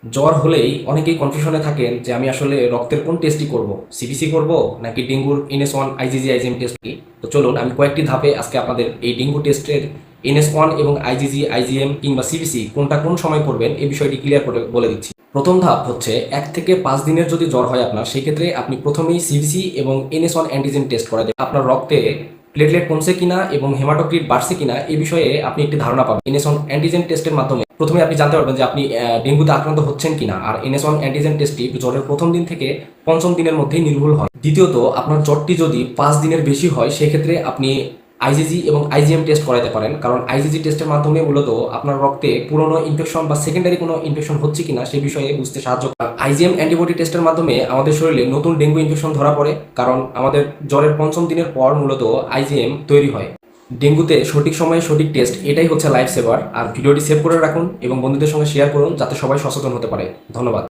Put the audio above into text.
জ্বর হলেই অনেকেই কনফিউশনে থাকেন যে আমি আসলে রক্তের কোন টেস্টই করব, সিবিসি করব নাকি ডেঙ্গুর NS1 IgG IgM টেস্ট কি। তো চলুন আমি কয়েকটি ধাপে আজকে আপনাদের এই ডেঙ্গু টেস্টের NS1 এবং IgG IgM কিংবা সিবিসি কোনটা কোন সময় করবেন এই বিষয়টি ক্লিয়ার করে বলে দিচ্ছি। প্রথম ধাপ হচ্ছে 1 থেকে 5 দিনের যদি জ্বর হয় আপনার, সেই ক্ষেত্রে আপনি প্রথমেই সিবিসি এবং NS1 অ্যান্টিজেন টেস্ট করাতে আপনার রক্তে প্লেটলেট কমছে কিনা এবং হেমাটোক্রিট বাড়ছে কিনা এই বিষয়ে আপনি একটি ধারণা পাবেন। NS1 অ্যান্টিজেন টেস্টের মাধ্যমে প্রথমে আপনি জানতে পারবেন যে আপনি ডেঙ্গুতে আক্রান্ত হচ্ছেন কিনা। আর NS1 অ্যান্টিজেন টেস্টটি জ্বরের প্রথম দিন থেকে পঞ্চম দিনের মধ্যেই নির্ভুল হয়। দ্বিতীয়ত, আপনার জ্বরটি যদি 5 দিনের বেশি হয় সেক্ষেত্রে আপনি আইজিজি এবং IgM টেস্ট করাতে পারেন, কারণ আইজিজি টেস্টের মাধ্যমে মূলত আপনার রক্তে পুরনো ইনফেকশন বা সেকেন্ডারি কোনো ইনফেকশন হচ্ছে কিনা সেই বিষয়ে বুঝতে সাহায্য করে। IgM অ্যান্টিবডি টেস্টের মাধ্যমে আমাদের শরীরে নতুন ডেঙ্গু ইনফেকশন ধরা পড়ে, কারণ আমাদের জ্বরের পঞ্চম দিনের পর মূলত IgM তৈরি হয়। ডেঙ্গুতে সঠিক সময়ে সঠিক টেস্ট, এটাই হচ্ছে লাইফ সেভার। আর ভিডিওটি সেভ করে রাখুন এবং বন্ধুদের সঙ্গে শেয়ার করুন যাতে সবাই সচেতন হতে পারে। ধন্যবাদ।